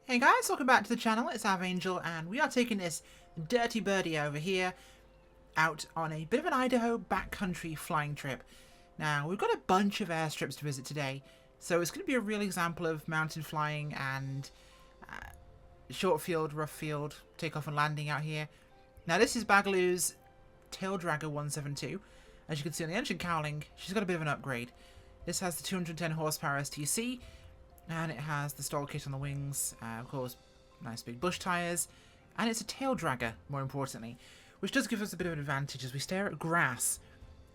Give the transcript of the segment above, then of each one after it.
Hey guys, welcome back to the channel. It's Angel, and we are taking this dirty birdie over here out on a bit of an Idaho backcountry flying trip. Now, we've got a bunch of airstrips to visit today, so it's going to be a real example of mountain flying and short field, rough field, takeoff and landing out here. Now, this is Bagaloo's Tail Dragger 172. As you can see on the engine cowling, she's got a bit of an upgrade. This has the 210 horsepower STC, and it has the STOL kit on the wings, of course, nice big bush tyres, and it's a tail dragger, more importantly, which does give us a bit of an advantage as we stare at grass.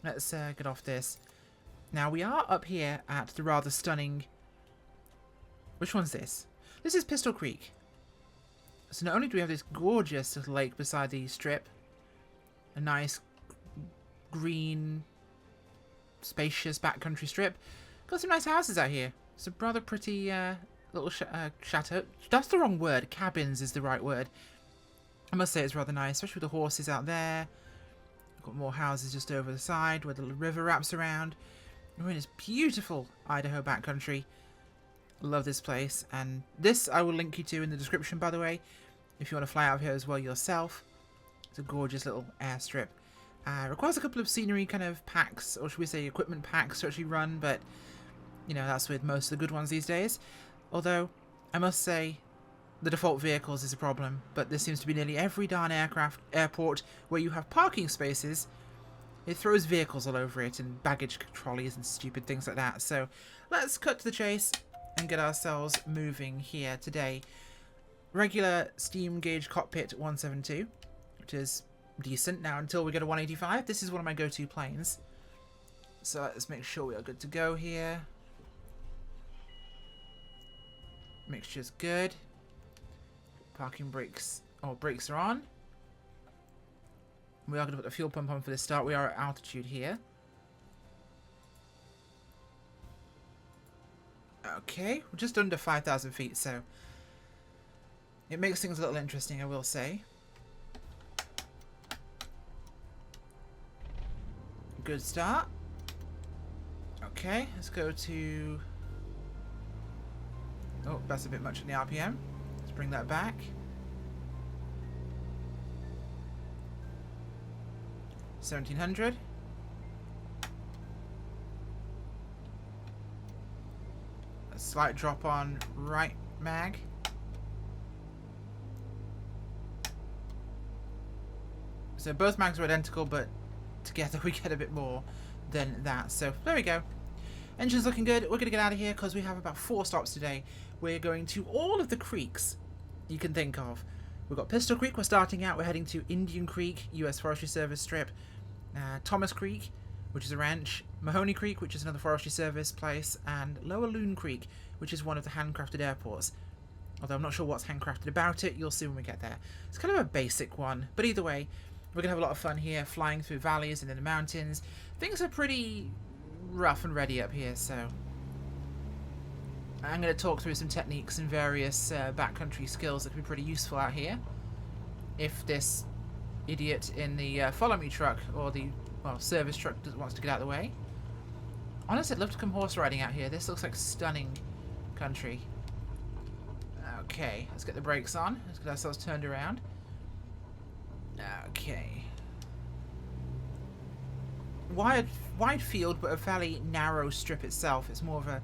Let's get off this. Now, we are up here at the rather stunning... Which one's this? This is Pistol Creek. So not only do we have this gorgeous little lake beside the strip, a nice green, spacious backcountry strip, got some nice houses out here. It's a rather pretty little chateau. That's the wrong word. Cabins is the right word. I must say it's rather nice, especially with the horses out there. We've got more houses just over the side where the river wraps around. We're in this beautiful Idaho backcountry. Love this place. And this I will link you to in the description, by the way, if you want to fly out here as well yourself. It's a gorgeous little airstrip. Requires a couple of scenery kind of packs, or should we say equipment packs to actually run, but... you know, that's with most of the good ones these days. Although, I must say, the default vehicles is a problem, but this seems to be nearly every darn airport where you have parking spaces. It throws vehicles all over it, and baggage trolleys and stupid things like that. So, let's cut to the chase and get ourselves moving here today. Regular steam gauge cockpit 172, which is decent. Now, until we get a 185, this is one of my go-to planes. So, let's make sure we are good to go here. Mixture's good. Parking brakes. Oh, brakes are on. We are going to put the fuel pump on for this start. We are at altitude here. Okay, we're just under 5,000 feet, so it makes things a little interesting, I will say. Good start. Okay, let's go to... oh, that's a bit much on the RPM. Let's bring that back. $1,700. A slight drop on right mag. So both mags are identical, but together we get a bit more than that. So there we go. Engine's looking good. We're going to get out of here because we have about 4 stops today. We're going to all of the creeks you can think of. We've got Pistol Creek, we're starting out. We're heading to Indian Creek, US Forestry Service strip. Thomas Creek, which is a ranch. Mahoney Creek, which is another Forestry Service place. And Lower Loon Creek, which is one of the handcrafted airports. Although I'm not sure what's handcrafted about it. You'll see when we get there. It's kind of a basic one. But either way, we're going to have a lot of fun here, flying through valleys and in the mountains. Things are pretty... rough and ready up here, so I'm going to talk through some techniques and various backcountry skills that could be pretty useful out here if this idiot in the follow me truck or the service truck wants to get out of the way. Honestly, I'd love to come horse riding out here. This looks like stunning country. Okay, let's get the brakes on. Let's get ourselves turned around. Okay. Wide field, but a fairly narrow strip itself. It's more of a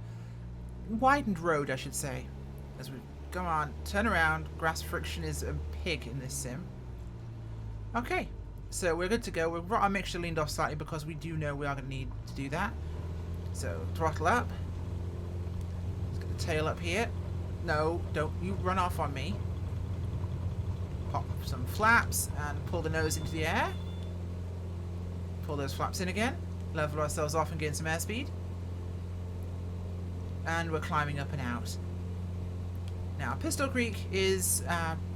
widened road, I should say. As we go on, turn around. Grass friction is a pig in this sim. Okay, so we're good to go. We've got our mixture leaned off slightly because we do know we are going to need to do that. So throttle up. Let's get the tail up here. No, don't you run off on me. Pop some flaps and pull the nose into the air. Pull those flaps in again, level ourselves off and gain some airspeed. And we're climbing up and out. Now, Pistol Creek is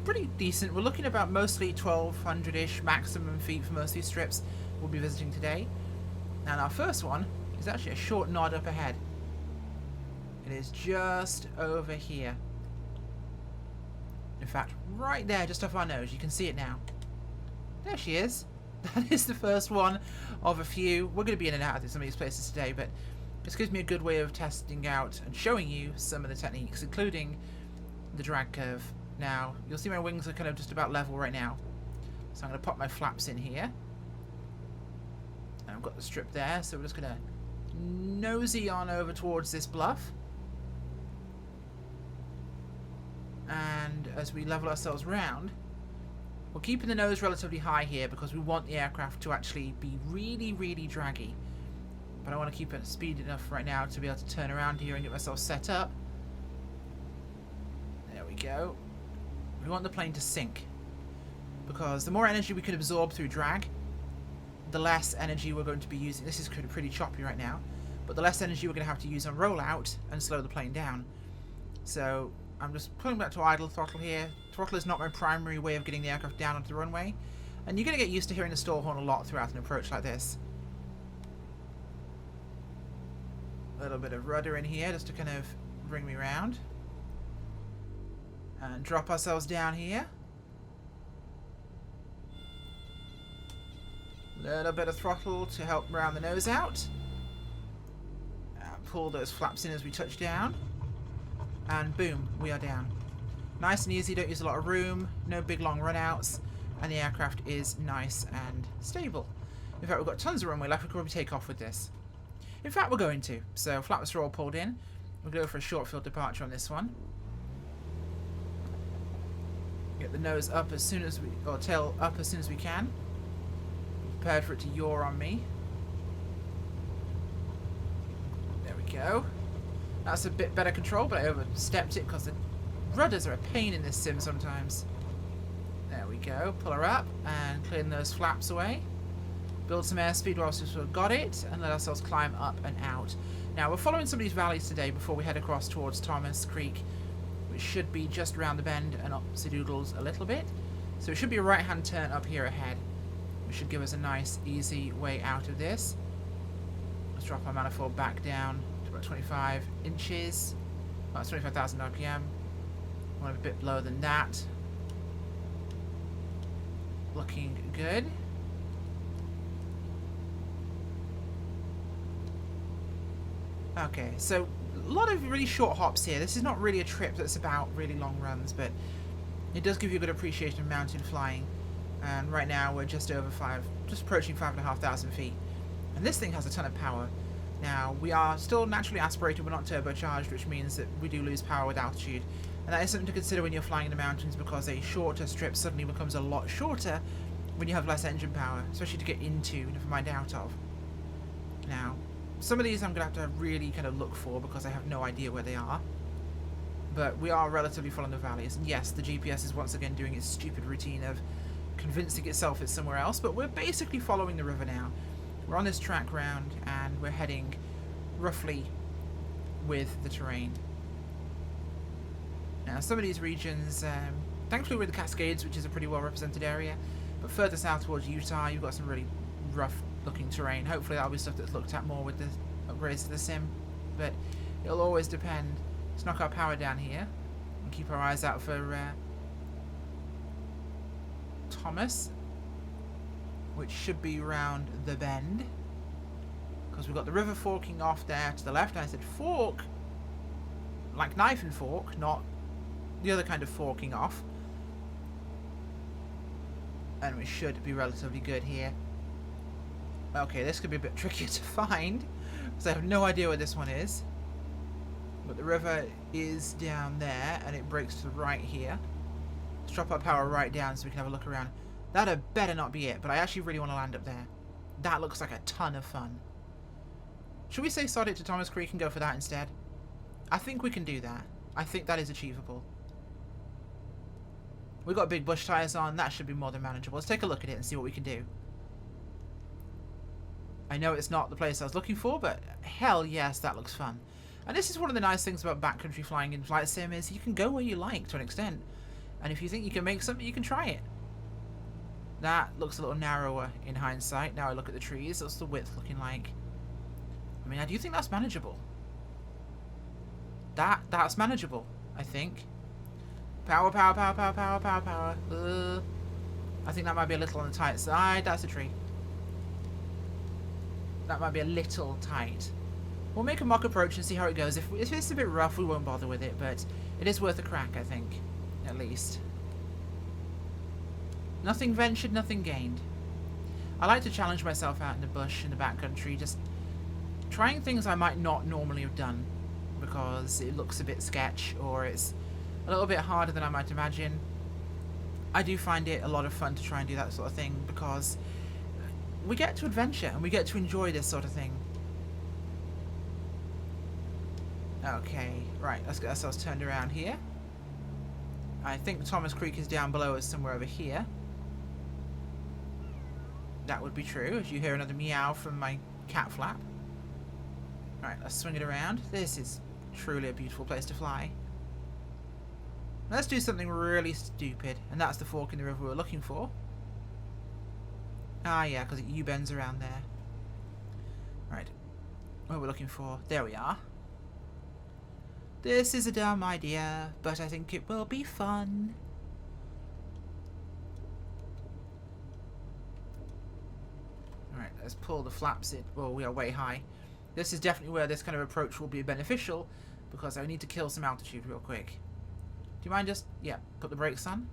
pretty decent. We're looking about mostly 1,200-ish maximum feet for most of these strips we'll be visiting today. And our first one is actually a short nod up ahead. It is just over here. In fact, right there, just off our nose. You can see it now. There she is. That is the first one of a few. We're going to be in and out of some of these places today, but this gives me a good way of testing out and showing you some of the techniques, including the drag curve. Now, you'll see my wings are kind of just about level right now. So I'm going to pop my flaps in here. And I've got the strip there, so we're just going to nosy on over towards this bluff. And as we level ourselves round, we're keeping the nose relatively high here because we want the aircraft to actually be really, really draggy. But I want to keep it speed enough right now to be able to turn around here and get myself set up. There we go. We want the plane to sink, because the more energy we can absorb through drag, the less energy we're going to be using. This is pretty choppy right now, but the less energy we're going to have to use on rollout and slow the plane down. So I'm just pulling back to idle throttle here. Throttle is not my primary way of getting the aircraft down onto the runway, and you're going to get used to hearing the stall horn a lot throughout an approach like this. A little bit of rudder in here just to kind of bring me round. And drop ourselves down here. Little bit of throttle to help round the nose out. And pull those flaps in as we touch down. And boom, we are down. Nice and easy, don't use a lot of room, no big long runouts, and the aircraft is nice and stable. In fact, we've got tons of runway left. We could probably take off with this. In fact, we're going to. So flaps are all pulled in. We'll go for a short field departure on this one. Get the nose up as soon as we, or tail up as soon as we can. Prepared for it to yaw on me. There we go. That's a bit better control, but I overstepped it because the rudders are a pain in this sim sometimes. There we go. Pull her up and clean those flaps away. Build some airspeed whilst we've sort of got it, and let ourselves climb up and out. Now, we're following some of these valleys today before we head across towards Thomas Creek, which should be just around the bend and up Doodles a little bit. So it should be a right-hand turn up here ahead, which should give us a nice, easy way out of this. Let's drop our manifold back down to about 25 inches. Well, that's 25,000 RPM. Want a bit lower than that. Looking good. Okay, so a lot of really short hops here. This is not really a trip that's about really long runs, but it does give you a good appreciation of mountain flying. And right now we're just approaching 5,500 feet. And this thing has a ton of power. Now, we are still naturally aspirated, we're not turbocharged, which means that we do lose power with altitude. And that is something to consider when you're flying in the mountains, because a shorter strip suddenly becomes a lot shorter when you have less engine power, especially to get into, never mind out of. Now, some of these I'm going to have to really kind of look for because I have no idea where they are. But we are relatively full in the valleys. And yes, the GPS is once again doing its stupid routine of convincing itself it's somewhere else. But we're basically following the river now. We're on this track round and we're heading roughly with the terrain. Now, some of these regions, thankfully we're in the Cascades, which is a pretty well represented area. But further south towards Utah, you've got some really rough looking terrain. Hopefully that'll be stuff that's looked at more with the upgrades to the sim, but it'll always depend. Let's knock our power down here and keep our eyes out for Thomas, which should be round the bend, because we've got the river forking off there to the left. I said fork like knife and fork, not the other kind of forking off, and we should be relatively good here. Okay, this could be a bit trickier to find, because I have no idea where this one is. But the river is down there, and it breaks to the right here. Let's drop our power right down so we can have a look around. That had better not be it, but I actually really want to land up there. That looks like a ton of fun. Should we say sod it to Thomas Creek and go for that instead? I think we can do that. I think that is achievable. We've got big bush tyres on. That should be more than manageable. Let's take a look at it and see what we can do. I know it's not the place I was looking for, but hell yes, that looks fun. And this is one of the nice things about backcountry flying in flight sim, is you can go where you like to an extent. And if you think you can make something, you can try it. That looks a little narrower in hindsight. Now I look at the trees. What's the width looking like? I mean, I do think that's manageable. That's manageable, I think. Power, power, power, power, power, power, power. I think that might be a little on the tight side. That's a tree. That might be a little tight. We'll make a mock approach and see how it goes. If it's a bit rough, we won't bother with it, but It is worth a crack, I think. At least. Nothing ventured, nothing gained. I like to challenge myself out in the bush, in the backcountry, just trying things I might not normally have done because it looks a bit sketch or it's a little bit harder than I might imagine. I do find it a lot of fun to try and do that sort of thing because we get to adventure and we get to enjoy this sort of thing. Okay, right, let's get ourselves turned around here. I think Thomas Creek is down below us somewhere over here. That would be true, as you hear another meow from my cat flap. Alright, let's swing it around. This is truly a beautiful place to fly. Let's do something really stupid, and that's the fork in the river we were looking for. Ah, yeah, because it U-bends around there. Right, what we're looking for. There we are. This is a dumb idea, but I think it will be fun. Alright, let's pull the flaps in. Well, we are way high. This is definitely where this kind of approach will be beneficial, because I need to kill some altitude real quick. Do you mind just, yeah, put the brakes on?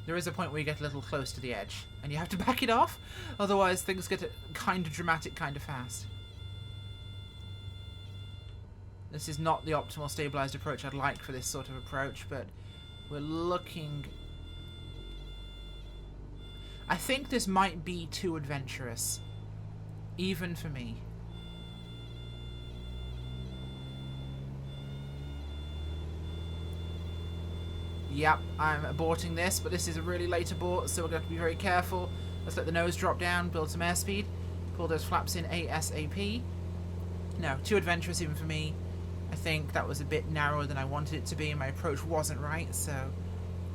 There is a point where you get a little close to the edge, and you have to back it off, otherwise things get kind of dramatic kind of fast. This is not the optimal stabilized approach I'd like for this sort of approach, but we're looking... I think this might be too adventurous, even for me. Yep, I'm aborting this, but this is a really late abort, so we're going to have to be very careful. Let's let the nose drop down, build some airspeed, pull those flaps in ASAP. No, too adventurous even for me. I think that was a bit narrower than I wanted it to be, and my approach wasn't right, so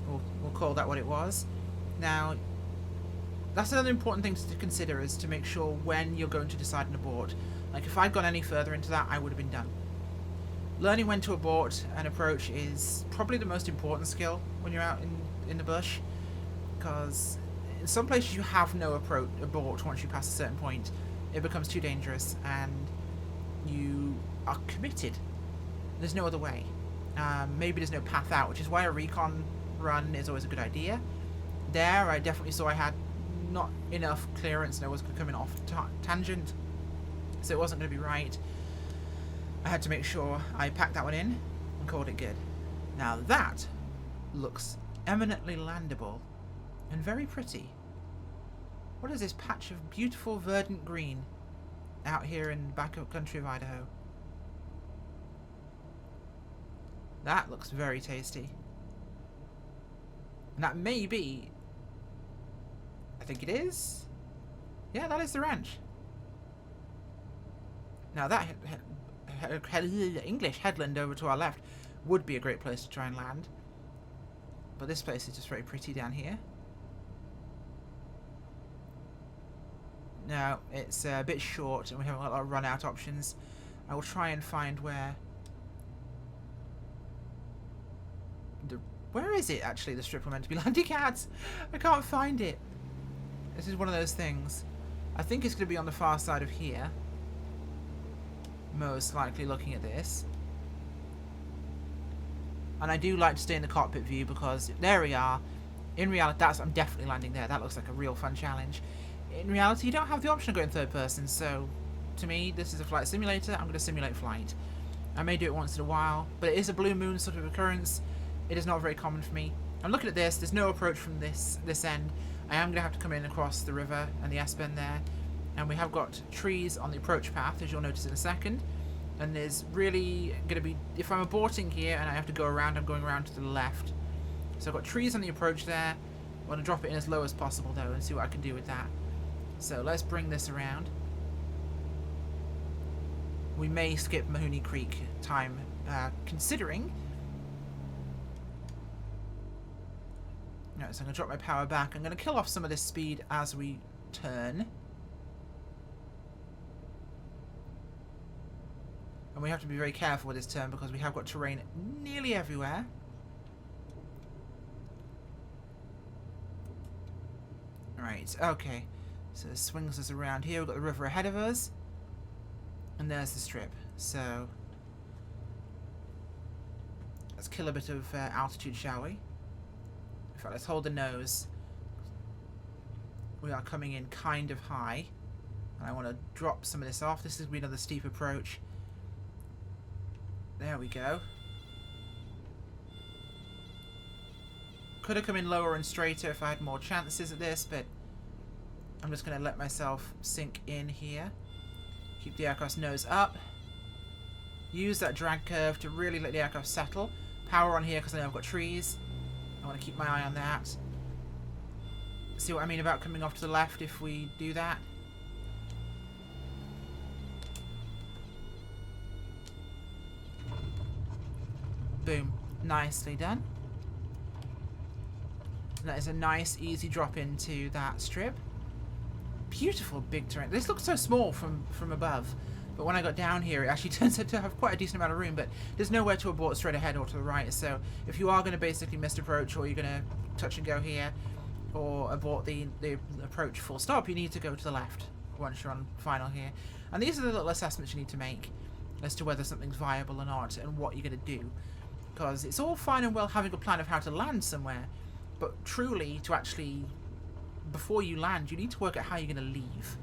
we'll call that what it was. Now, that's another important thing to consider, is to make sure when you're going to decide an abort. Like, if I'd gone any further into that, I would have been done. Learning when to abort an approach is probably the most important skill when you're out in the bush, because in some places you have no abort once you pass a certain point. It becomes too dangerous and you are committed. There's no other way. Maybe there's no path out, which is why a recon run is always a good idea. There, I definitely saw I had not enough clearance and I was coming off tangent, so it wasn't going to be right. I had to make sure I packed that one in and called it good. Now that looks eminently landable and very pretty. What is this patch of beautiful verdant green out here in the backcountry of Idaho? That looks very tasty. And that may be... I think it is? Yeah, that is the ranch. Now that... English headland over to our left would be a great place to try and land, but this place is just very pretty down here. No, it's a bit short and we haven't got a lot of run out options. I will try and find where is it actually, the strip we're meant to be landing at? I can't find it. This is one of those things. I think it's going to be on the far side of here, most likely, looking at this. And I do like to stay in the cockpit view because there we are. In reality, I'm definitely landing there. That looks like a real fun challenge. In reality, you don't have the option of going third person, so to me, this is a flight simulator. I'm going to simulate flight. I may do it once in a while, but it is a blue moon sort of occurrence. It is not very common for me. I'm looking at this. There's no approach from this end. I am going to have to come in across the river and the S-bend there. And we have got trees on the approach path, as you'll notice in a second. And there's really going to be... If I'm aborting here and I have to go around, I'm going around to the left. So I've got trees on the approach there. I'm going to drop it in as low as possible, though, and see what I can do with that. So let's bring this around. We may skip Mahoney Creek time, considering... No, so I'm going to drop my power back. I'm going to kill off some of this speed as we turn. And we have to be very careful with this turn because we have got terrain nearly everywhere. Right, okay. So this swings us around here. We've got the river ahead of us. And there's the strip. So let's kill a bit of altitude, shall we? In fact, let's hold the nose. We are coming in kind of high. And I want to drop some of this off. This is going to be another steep approach. There we go. Could have come in lower and straighter if I had more chances at this, but I'm just going to let myself sink in here. Keep the aircraft's nose up. Use that drag curve to really let the aircraft settle. Power on here because I know I've got trees. I want to keep my eye on that. See what I mean about coming off to the left if we do that? Boom. Nicely done. And that is a nice, easy drop into that strip. Beautiful big terrain. This looks so small from above, but when I got down here, it actually turns out to have quite a decent amount of room, but there's nowhere to abort straight ahead or to the right, so if you are going to basically miss approach, or you're going to touch and go here, or abort the approach full stop, you need to go to the left once you're on final here. And these are the little assessments you need to make as to whether something's viable or not, and what you're going to do. Because it's all fine and well having a plan of how to land somewhere, but truly, to actually, before you land, you need to work out how you're going to leave.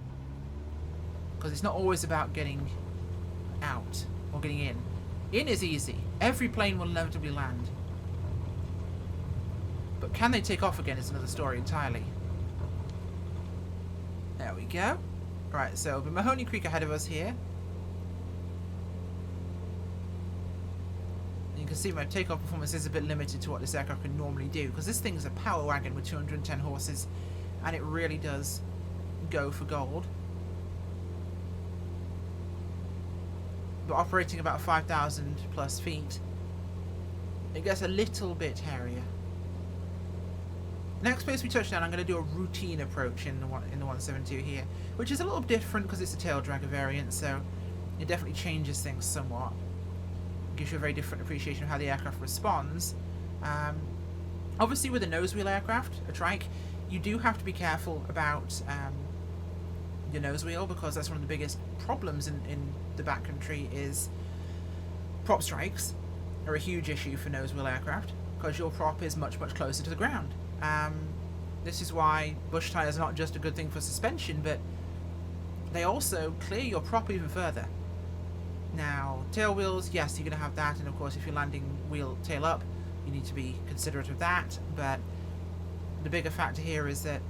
Because it's not always about getting out or getting in. In is easy. Every plane will inevitably land. But can they take off again is another story entirely. There we go. Right, so the Mahoney Creek ahead of us here. You can see my takeoff performance is a bit limited to what this aircraft can normally do, because this thing is a power wagon with 210 horses, and it really does go for gold. But operating about 5,000 plus feet, it gets a little bit hairier. Next place we touch down, I'm going to do a routine approach in the 172 here, which is a little different because it's a tail dragger variant, so it definitely changes things somewhat. Gives you a very different appreciation of how the aircraft responds. Obviously with a nose wheel aircraft, a trike, you do have to be careful about your nose wheel, because that's one of the biggest problems in the backcountry. Is prop strikes are a huge issue for nose wheel aircraft, because your prop is much closer to the ground. This is why bush tires are not just a good thing for suspension, but they also clear your prop even further. Now, tail wheels, yes, you're going to have that, and of course if you're landing wheel tail up, you need to be considerate of that, but the bigger factor here is that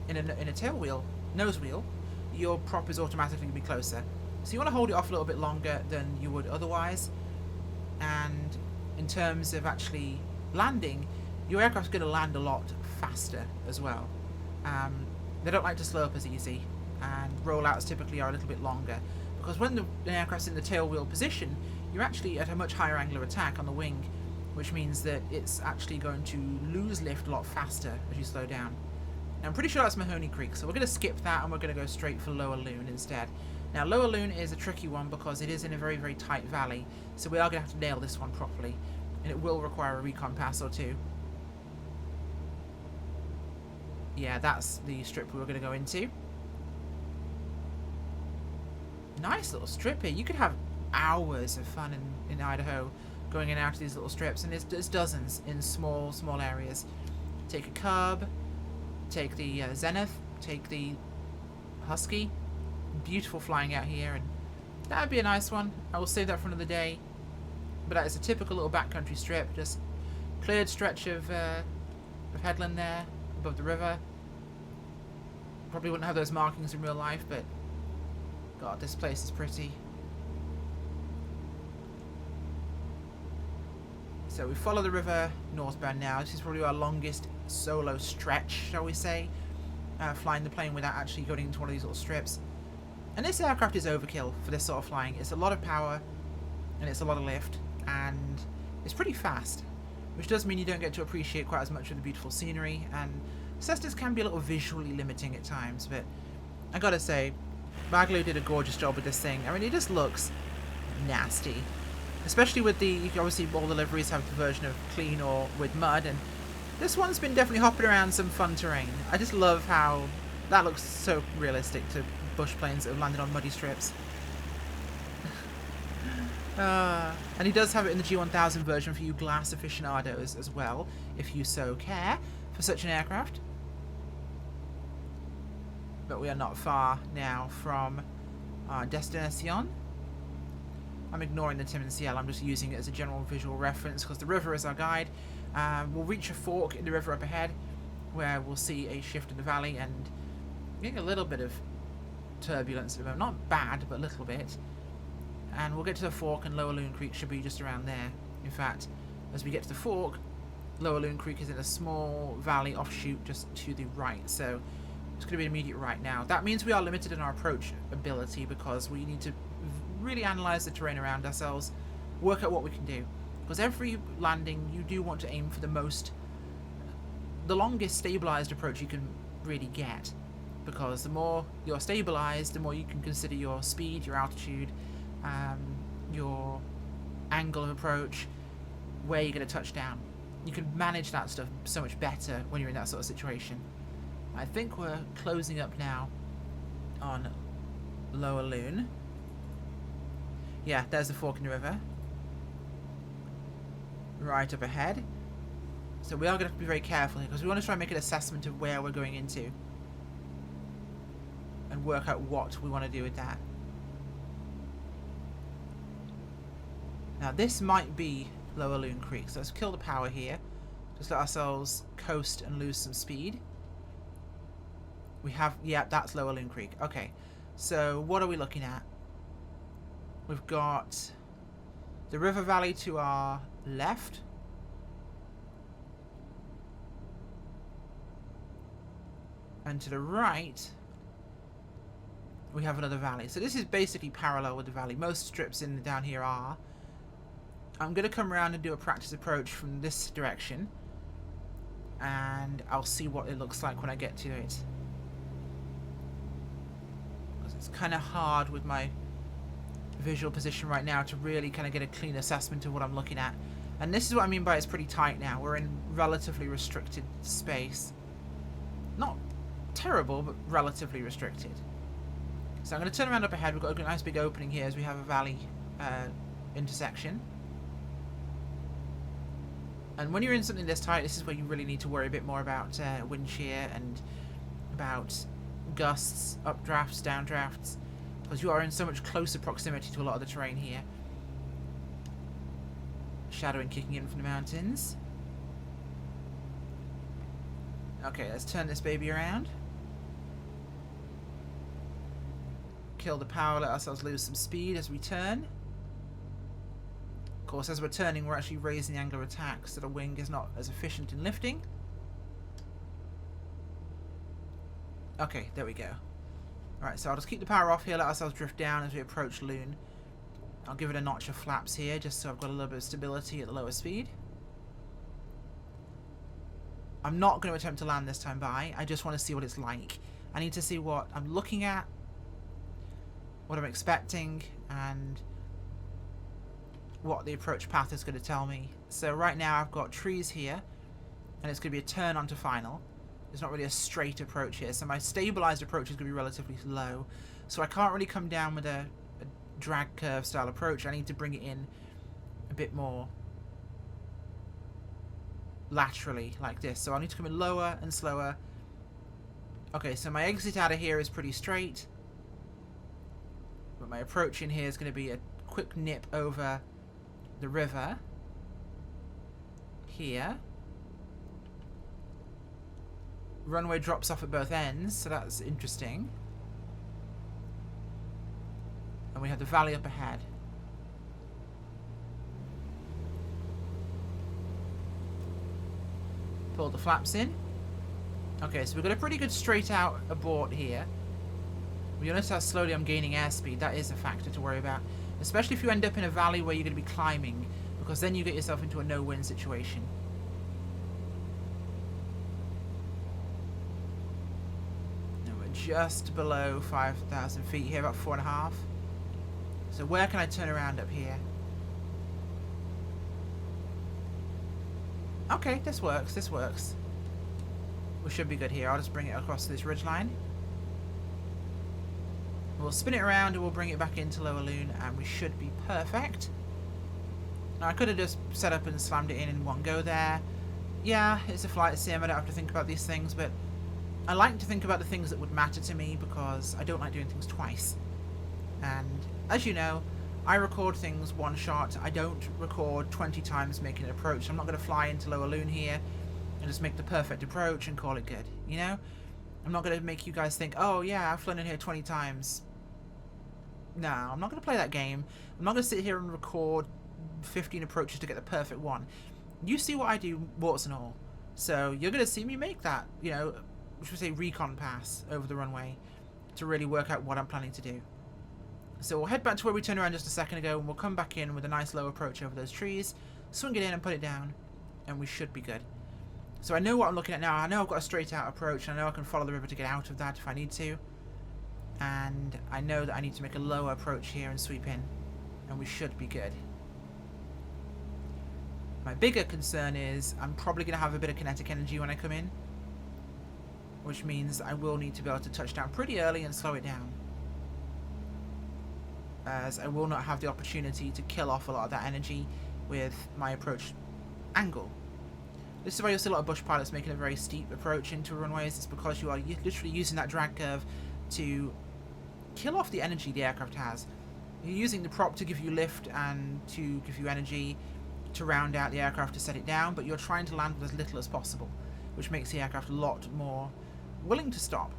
in a tail wheel, nose wheel, your prop is automatically going to be closer. So you want to hold it off a little bit longer than you would otherwise, and in terms of actually landing, your aircraft's going to land a lot faster as well. They don't like to slow up as easy, and rollouts typically are a little bit longer. Because when the aircraft's in the tail wheel position, you're actually at a much higher angle of attack on the wing, which means that it's actually going to lose lift a lot faster as you slow down. Now, I'm pretty sure that's Mahoney Creek, so we're going to skip that and we're going to go straight for Lower Loon instead. Now, Lower Loon is a tricky one because it is in a very tight valley, so we are going to have to nail this one properly, and it will require a recon pass or two. Yeah, that's the strip we were going to go into. Nice little strip here. You could have hours of fun in Idaho going in and out of these little strips, and there's dozens in small areas. Take a Cub, take the Zenith, take the Husky. Beautiful flying out here, and that would be a nice one. I will save that for another day. But that is a typical little backcountry strip, just cleared stretch of headland there above the river. Probably wouldn't have those markings in real life, but God, this place is pretty. So we follow the river northbound now. This is probably our longest solo stretch, shall we say, flying the plane without actually going into one of these little strips. And this aircraft is overkill for this sort of flying. It's a lot of power, and it's a lot of lift, and it's pretty fast, which does mean you don't get to appreciate quite as much of the beautiful scenery, and Cessnas can be a little visually limiting at times, but I gotta say, Bagloo did a gorgeous job with this thing. I mean, it just looks nasty. Especially with obviously all the liveries have the version of clean or with mud, and this one's been definitely hopping around some fun terrain. I just love how that looks so realistic to bush planes that have landed on muddy strips. And he does have it in the G1000 version for you glass aficionados as well, if you so care, for such an aircraft. But we are not far now from our destination. I'm ignoring the Tim and CL, I'm just using it as a general visual reference because the river is our guide. We'll reach a fork in the river up ahead where we'll see a shift in the valley and getting a little bit of turbulence at the moment. Not bad, but a little bit. And we'll get to the fork and Lower Loon Creek should be just around there. In fact, as we get to the fork, Lower Loon Creek is in a small valley offshoot just to the right. So it's going to be immediate right now. That means we are limited in our approach ability because we need to really analyze the terrain around ourselves, work out what we can do. Because every landing, you do want to aim for the longest stabilized approach you can really get. Because the more you're stabilized, the more you can consider your speed, your altitude, your angle of approach, where you're going to touch down. You can manage that stuff so much better when you're in that sort of situation. I think we're closing up now on Lower Loon. Yeah, there's the fork in the river. Right up ahead. So we are going to have to be very careful here because we want to try and make an assessment of where we're going into. And work out what we want to do with that. Now this might be Lower Loon Creek, so let's kill the power here. Just let ourselves coast and lose some speed. We have, yeah, that's Lower Loon Creek. Okay, so what are we looking at? We've got the river valley to our left. And to the right, we have another valley. So this is basically parallel with the valley. Most strips in down here are. I'm going to come around and do a practice approach from this direction. And I'll see what it looks like when I get to it. Because it's kind of hard with my visual position right now to really kind of get a clean assessment of what I'm looking at. And this is what I mean by it's pretty tight now. We're in relatively restricted space. Not terrible, but relatively restricted. So I'm going to turn around up ahead. We've got a nice big opening here as we have a valley intersection. And when you're in something this tight, this is where you really need to worry a bit more about wind shear and about gusts, updrafts, downdrafts, because you are in so much closer proximity to a lot of the terrain here. Shadowing kicking in from the mountains. Okay, let's turn this baby around. Kill the power, let ourselves lose some speed as we turn. Of course, as we're turning, we're actually raising the angle of attack so the wing is not as efficient in lifting. Okay, there we go. Alright, so I'll just keep the power off here, let ourselves drift down as we approach Loon. I'll give it a notch of flaps here, just so I've got a little bit of stability at the lower speed. I'm not going to attempt to land this time by, I just want to see what it's like. I need to see what I'm looking at, what I'm expecting, and what the approach path is going to tell me. So right now I've got trees here, and it's going to be a turn onto final. There's not really a straight approach here, so my stabilized approach is going to be relatively low. So I can't really come down with a drag curve style approach. I need to bring it in a bit more laterally like this. So I need to come in lower and slower. Okay, so my exit out of here is pretty straight, but my approach in here is going to be a quick nip over the river here. Runway drops off at both ends, so that's interesting. And we have the valley up ahead. Pull the flaps in. Okay, so we've got a pretty good straight out abort here. You notice how slowly I'm gaining airspeed. That is a factor to worry about. Especially if you end up in a valley where you're going to be climbing, because then you get yourself into a no-win situation. And we're just below 5,000 feet here, about 4.5. So where can I turn around up here? Okay, this works, this works. We should be good here. I'll just bring it across this ridgeline. We'll spin it around and we'll bring it back into Lower Loon, and we should be perfect. Now, I could have just set up and slammed it in one go there. Yeah, it's a flight sim, I don't have to think about these things, but I like to think about the things that would matter to me because I don't like doing things twice. And as you know, I record things one shot. I don't record 20 times making an approach. I'm not going to fly into Lower Loon here and just make the perfect approach and call it good, you know? I'm not going to make you guys think, oh yeah, I've flown in here 20 times. No, I'm not going to play that game. I'm not going to sit here and record 15 approaches to get the perfect one. You see what I do, warts and all. So you're going to see me make that, you know, should we say recon pass over the runway to really work out what I'm planning to do. So we'll head back to where we turned around just a second ago, and we'll come back in with a nice low approach over those trees, swing it in and put it down, and we should be good. So I know what I'm looking at now. I know I've got a straight out approach, and I know I can follow the river to get out of that if I need to. And I know that I need to make a lower approach here and sweep in, and we should be good. My bigger concern is I'm probably going to have a bit of kinetic energy when I come in, which means I will need to be able to touch down pretty early and slow it down, as I will not have the opportunity to kill off a lot of that energy with my approach angle. This is why you'll see a lot of bush pilots making a very steep approach into runways. It's because you are literally using that drag curve to kill off the energy the aircraft has. You're using the prop to give you lift and to give you energy to round out the aircraft to set it down, but you're trying to land with as little as possible, which makes the aircraft a lot more willing to stop.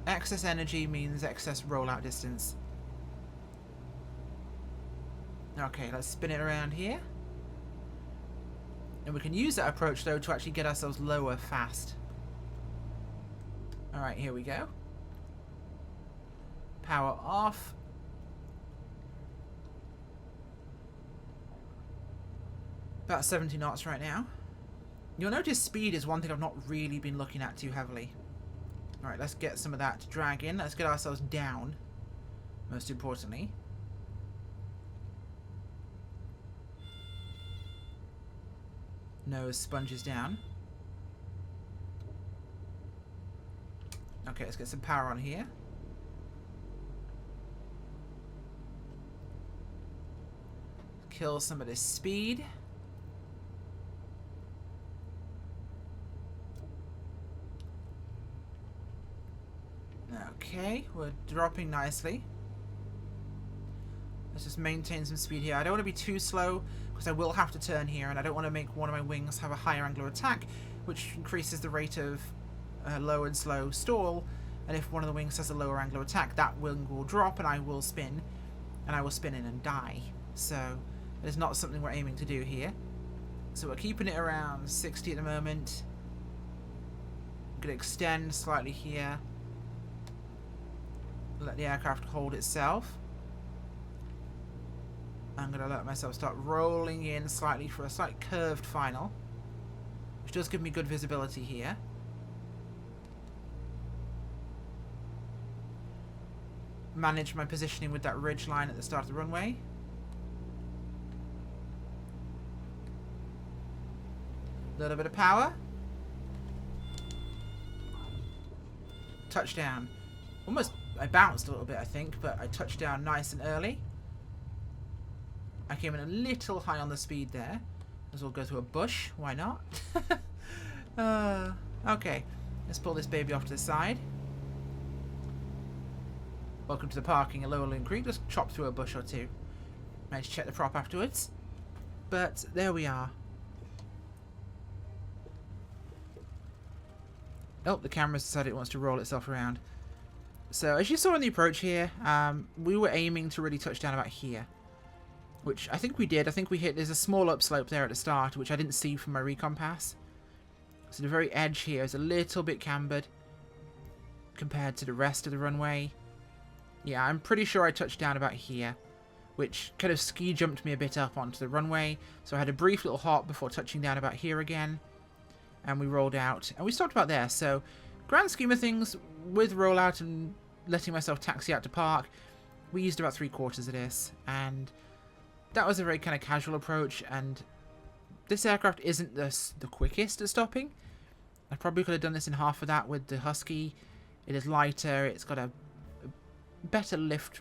Excess energy means excess rollout distance. Okay, let's spin it around here. And we can use that approach, though, to actually get ourselves lower fast. Alright, here we go. Power off. About 70 knots right now. You'll notice speed is one thing I've not really been looking at too heavily. Alright, let's get some of that to drag in. Let's get ourselves down, most importantly. Nose sponges down. Okay, let's get some power on here. Kill some of this speed. Okay, we're dropping nicely. Let's just maintain some speed here. I don't want to be too slow because I will have to turn here, and I don't want to make one of my wings have a higher angle of attack, which increases the rate of low and slow stall. And if one of the wings has a lower angle of attack, that wing will drop and I will spin, and I will spin in and die. So it is not something we're aiming to do here. So we're keeping it around 60 at the moment. I'm going to extend slightly here. Let the aircraft hold itself. I'm going to let myself start rolling in slightly for a slight curved final, which does give me good visibility here. Manage my positioning with that ridge line at the start of the runway. A little bit of power. Touchdown. Almost, I bounced a little bit, I think, but I touched down nice and early. I came in a little high on the speed there. As well go through a bush. Why not? Okay. Let's pull this baby off to the side. Welcome to the parking at Lower Loon Creek. Just chop through a bush or two. Managed to check the prop afterwards. But there we are. Oh, the camera's decided it wants to roll itself around. So, as you saw in the approach here, we were aiming to really touch down about here. Which I think we did. I think we hit... There's a small upslope there at the start, which I didn't see from my recon pass. So the very edge here is a little bit cambered compared to the rest of the runway. Yeah, I'm pretty sure I touched down about here, which kind of ski jumped me a bit up onto the runway. So I had a brief little hop before touching down about here again. And we rolled out, and we stopped about there. So, grand scheme of things, with rollout and letting myself taxi out to park, we used about 3/4 of this. And that was a very kind of casual approach, and this aircraft isn't the quickest at stopping. I probably could have done this in half of that with the Husky. It is lighter, it's got a better lift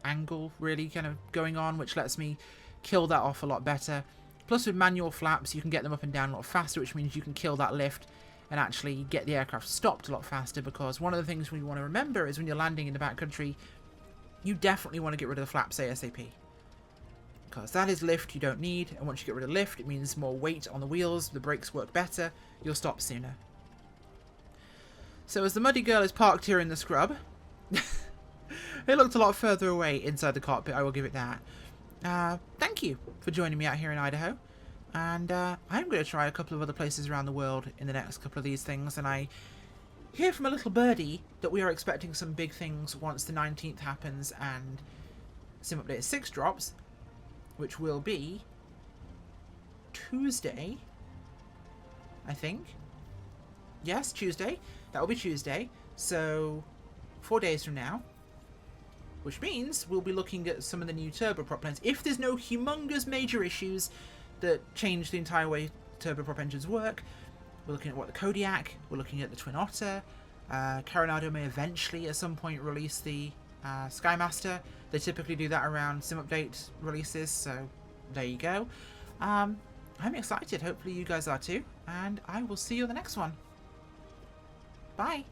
angle really kind of going on, which lets me kill that off a lot better. Plus with manual flaps, you can get them up and down a lot faster, which means you can kill that lift and actually get the aircraft stopped a lot faster, because one of the things we want to remember is when you're landing in the backcountry, you definitely want to get rid of the flaps ASAP. Because that is lift you don't need, and once you get rid of lift, it means more weight on the wheels, the brakes work better, you'll stop sooner. So as the muddy girl is parked here in the scrub, it looked a lot further away inside the cockpit, I will give it that. Thank you for joining me out here in Idaho. And I'm going to try a couple of other places around the world in the next couple of these things. And I hear from a little birdie that we are expecting some big things once the 19th happens and Sim Update 6 drops, which will be Tuesday, I think. Yes, Tuesday. That will be Tuesday. So 4 days from now. Which means we'll be looking at some of the new turboprop planes. If there's no humongous major issues that change the entire way turboprop engines work, we're looking at the Kodiak, we're looking at the Twin Otter. Coronado may eventually at some point release the Skymaster. They typically do that around Sim Update releases, so there you go. I'm excited, hopefully you guys are too, and I will see you in the next one. Bye!